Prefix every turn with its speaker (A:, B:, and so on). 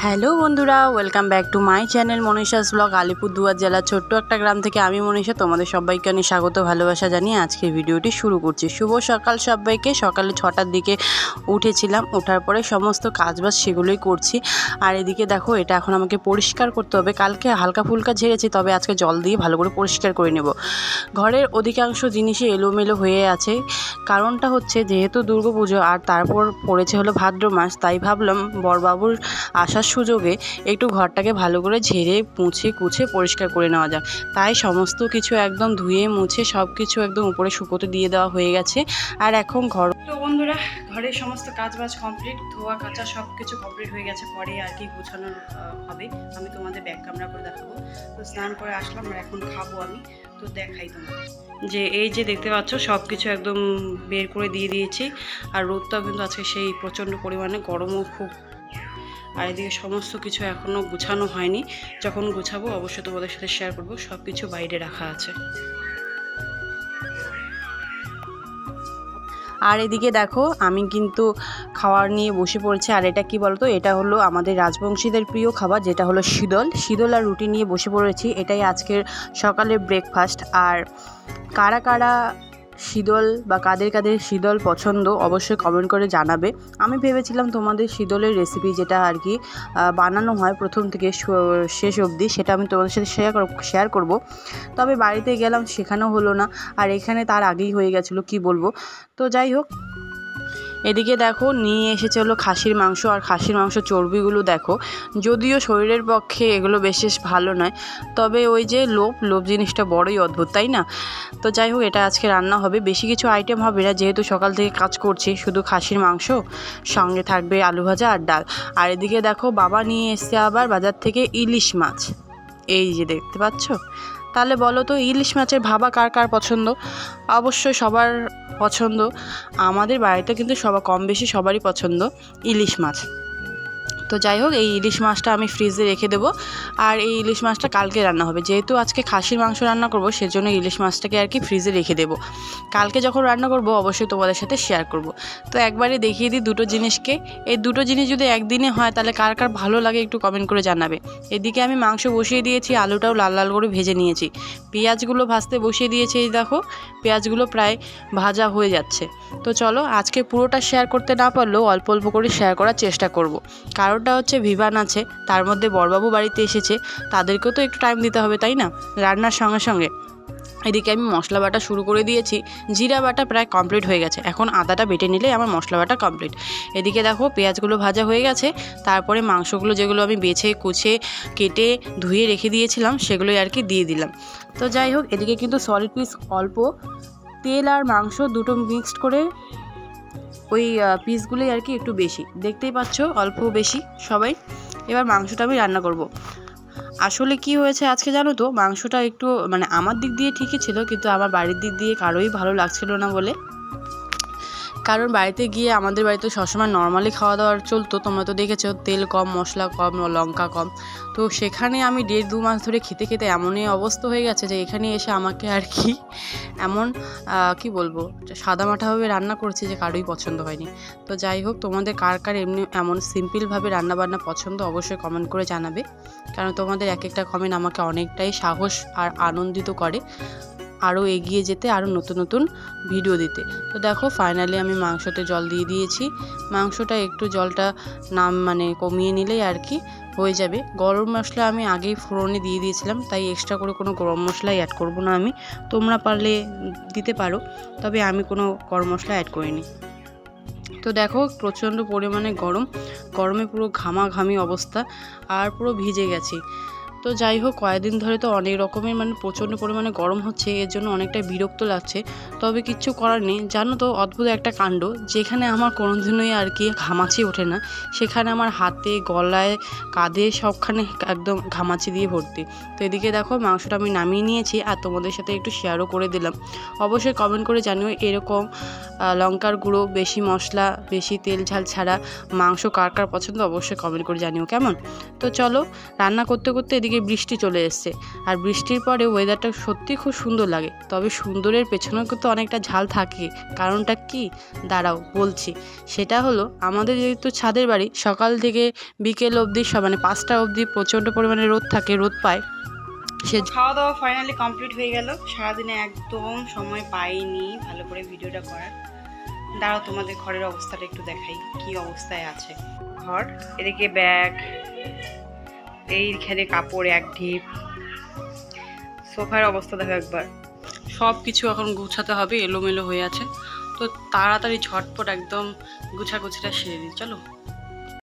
A: Hello বন্ধুরা, welcome back to my channel Manisha's blog. Alipurduar জেলার ছোট্ট একটা গ্রাম থেকে আমি মনীষা তোমাদের সবাইকে অনেক স্বাগত ভালোবাসা জানিয়ে আজকে ভিডিওটি শুরু করছি। শুভ সকাল সবাইকে। সকালে 6টার দিকে উঠেছিলাম, ওঠার পরে সমস্ত কাজবাজ সেগুলোই করছি। আর এদিকে দেখো, এটা এখন আমাকে পরিষ্কার করতে হবে। কালকে হালকা ফুলকা ঝেড়েছি, তবে আজকে জল দিয়ে ভালো করে পরিষ্কার করে নেব। ঘরের অধিকাংশ জিনিসই এলোমেলো হয়ে আছে। কারণটা হচ্ছে যেহেতু দুর্গাপুজো আর তারপর পড়েছে হলো ভাদ্র মাস, তাই ভাবলাম বড়বাবুর আসার সুযোগে একটু ঘরটাকে ভালো করে ঝেড়ে মুছে কুছে পরিষ্কার করে নেওয়া যাক। তাই সমস্ত কিছু একদম ধুয়ে মুছে সব কিছু একদম উপরে শুকোতে দিয়ে দেওয়া হয়ে গেছে। আর এখন তো বন্ধুরা, ঘরের সমস্ত কাজবাজ কমপ্লিট, ধোয়া কাচা সব কিছু কমপ্লিট হয়ে গেছে। পরে আর কি গুছানো হবে, আমি তোমাদের ব্যাক ক্যামেরা করে দেখাবো। তো স্নান করে আসলাম আর এখন খাবো আমি। তো দেখাই তোমাদের যে এই যে দেখতে পাচ্ছ সব কিছু একদম বের করে দিয়ে দিয়েছি। আর রোদটাও কিন্তু আজকে সেই প্রচণ্ড পরিমাণে, গরমও খুব। আর এদিকে সমস্ত কিছু এখনও গুছানো হয়নি, যখন গুছাবো অবশ্যই তোমাদের সাথে শেয়ার করব। সব কিছু বাইরে রাখা আছে। আর এদিকে দেখো, আমি কিন্তু খাবার নিয়ে বসে পড়েছি। আর এটা কি বলতো, এটা হলো আমাদের রাজবংশীদের প্রিয় খাবার, যেটা হলো শীতল আর রুটি নিয়ে বসে পড়েছি। এটাই আজকের সকালের ব্রেকফাস্ট। আর কারা কারা শীতল বা কাদের শীতল পছন্দ অবশ্যই কমেন্ট করে জানাবে। আমি ভেবেছিলাম তোমাদের শীতলের রেসিপি যেটা আর কি বানানো হয় প্রথম থেকে শেষ অবধি, সেটা আমি তোমাদের সাথে শেয়ার করব। তবে বাড়িতে গেলাম, সেখানেও হলো না। আর এখানে তার আগেই হয়ে গেছিলো, কি বলবো। তো যাই হোক, এদিকে দেখো নিয়ে এসেছে হলো খাসির মাংস। আর খাসির মাংস চর্বিগুলো দেখো, যদিও শরীরের পক্ষে এগুলো বিশেষ ভালো নয়, তবে ওই যে লোভ জিনিসটা বড়ই অদ্ভুত, তাই না? তো যাই হোক, এটা আজকে রান্না হবে। বেশি কিছু আইটেম হবে না, যেহেতু সকাল থেকে কাজ করছি। শুধু খাসির মাংস, সঙ্গে থাকবে আলু ভাজা আর ডাল। আর এদিকে দেখো, বাবা নিয়ে এসছে আবার বাজার থেকে ইলিশ মাছ। এই যে দেখতে পাচ্ছ। তাহলে বলো তো, ইলিশ মাছের ভাবা কার কার পছন্দ? অবশ্যই সবার পছন্দ। আমাদের বাড়িতে কিন্তু কম বেশি সবারই পছন্দ ইলিশ মাছ। তো যাই হোক, এই ইলিশ মাছটা আমি ফ্রিজে রেখে দেবো। আর এই ইলিশ মাছটা কালকে রান্না হবে, যেহেতু আজকে খাসির মাংস রান্না করব, সেজন্য ইলিশ মাছটাকে আর কি ফ্রিজে রেখে দেবো। কালকে যখন রান্না করব অবশ্যই তোমাদের সাথে শেয়ার করব। তো একবারে দেখিয়ে দিই দুটো জিনিসকে। এই দুটো জিনিস যদি একদিনে হয় তাহলে কার কার ভালো লাগে একটু কমেন্ট করে জানাবে। এদিকে আমি মাংস বসিয়ে দিয়েছি, আলুটাও লাল লাল করে ভেজে নিয়েছি। পেঁয়াজগুলো ভাজতে বসিয়ে দিয়েছি। এই দেখো, পেঁয়াজগুলো প্রায় ভাজা হয়ে যাচ্ছে। তো চলো, আজকে পুরোটা শেয়ার করতে না পারলেও অল্প অল্প করে শেয়ার করার চেষ্টা করব। কারণটা হচ্ছে ভিভান আছে, তার মধ্যে বড়বাবু বাড়িতে এসেছে, তাদেরকেও তো একটু টাইম দিতে হবে, তাই না, রান্নার সঙ্গে সঙ্গে। এদিকে আমি মশলা বাটা শুরু করে দিয়েছি। জিরা বাটা প্রায় কমপ্লিট হয়ে গেছে, এখন আদাটা বেটে নিলেই আমার মশলা বাটা কমপ্লিট। এদিকে দেখো, পেঁয়াজগুলো ভাজা হয়ে গেছে। তারপরে মাংসগুলো যেগুলো আমি বেছে কুচে কেটে ধুয়ে রেখে দিয়েছিলাম, সেগুলোই আর কি দিয়ে দিলাম। তো যাই হোক, এদিকে কিন্তু সলিড পিস অল্প, তেল আর মাংস দুটো মিক্সড করে ওই পিসগুলোই আর কি একটু বেশি, দেখতেই পাচ্ছ, অল্প বেশি সবাই। এবার মাংসটা আমি রান্না করব। আসলে কি হয়েছে আজকে জানো তো, মাংসটা একটু মানে আমার দিক দিয়ে ঠিকই ছিল, কিন্তু আমার বাড়ির দিক দিয়ে কারোই ভালো লাগছিল না বলে। কারণ বাড়িতে গিয়ে আমাদের বাড়িতে সবসময় নর্মালি খাওয়া দাওয়ার চলতো, তোমরা তো দেখেছো, তেল কম, মশলা কম, লঙ্কা কম। তো সেখানে আমি 1.5-2 মাস ধরে খেতে খেতে এমনই অবস্থা হয়ে গেছে যে এখানে এসে আমাকে আর কি এমন কি বলবো, সাদামাটাভাবে রান্না করছি যে কারোই পছন্দ হয়নি। তো যাই হোক, তোমাদের কার কার এমনি এমন সিম্পলভাবে রান্নাবান্না পছন্দ অবশ্যই কমেন্ট করে জানাবে। কারণ তোমাদের এক একটা কমেন্ট আমাকে অনেকটাই সাহস আর আনন্দিত করে আরও এগিয়ে যেতে, আরও নতুন নতুন ভিডিও দিতে। তো দেখো, ফাইনালি আমি মাংসতে জল দিয়ে দিয়েছি। মাংসটা একটু জলটা কমিয়ে নিলেই আর কি হয়ে যাবে। গরম মশলা আমি আগেই ফোড়নে দিয়ে দিয়েছিলাম, তাই এক্সট্রা করে কোনো গরম মশলাই অ্যাড করব না আমি। তোমরা পারলে দিতে পারো, তবে আমি কোনো গরম মশলা অ্যাড করিনি। তো দেখো, প্রচণ্ড পরিমাণে গরমে পুরো ঘামাঘামি অবস্থা, আর পুরো ভিজে গেছি। তো যাই হোক, কয়েকদিন ধরে তো অনেক রকমের প্রচণ্ড পরিমাণে গরম হচ্ছে, এর জন্য অনেকটা বিরক্ত লাগছে। তবে কিচ্ছু করার নেই। জানো তো, অদ্ভুত একটা কাণ্ড, যেখানে আমার কোনোদিনই আর কি ঘামাচি ওঠে না, সেখানে আমার হাতে, গলায়, কাঁধে সবখানে একদম ঘামাচি দিয়ে ভর্তি। তো এদিকে দেখো, মাংসটা আমি নামিয়ে নিয়েছি আর তোমাদের সাথে একটু শেয়ারও করে দিলাম। অবশ্যই কমেন্ট করে জানিও এরকম লঙ্কার গুঁড়ো, বেশি মশলা, বেশি তেল ঝাল ছাড়া মাংস কার কার পছন্দ অবশ্যই কমেন্ট করে জানিও, কেমন? তো চলো, রান্না করতে করতে এদিকে থেকে বৃষ্টি চলে এসছে, আর বৃষ্টির পরে ওয়েদারটা সত্যি খুব সুন্দর লাগে। তবে সুন্দরের পেছনেও কিন্তু অনেকটা ঝাল থাকে। কারণটা কি দাঁড়াও বলছি। সেটা হলো আমাদের যেহেতু ছাদের বাড়ি, সকাল থেকে বিকেল অবধি মানে 5টা অবধি প্রচণ্ড পরিমাণে রোদ থাকে, রোদ পায়। সে খাওয়া দাওয়া ফাইনালি কমপ্লিট হয়ে গেল। সারাদিনে একদম সময় পাইনি ভালো করে ভিডিওটা করার। দাঁড়াও তোমাদের ঘরের অবস্থাটা একটু দেখাই কি অবস্থায় আছে ঘর। এদিকে ব্যাগ, এইখানে কাপড় এক ঢিপ, সোফার অবস্থা দেখো একবার। সব কিছু এখন গুছাতে হবে, এলোমেলো হয়ে আছে। তো তাড়াতাড়ি ঝটপট একদম গুছাগুছিটা সেরে দিই, চলো।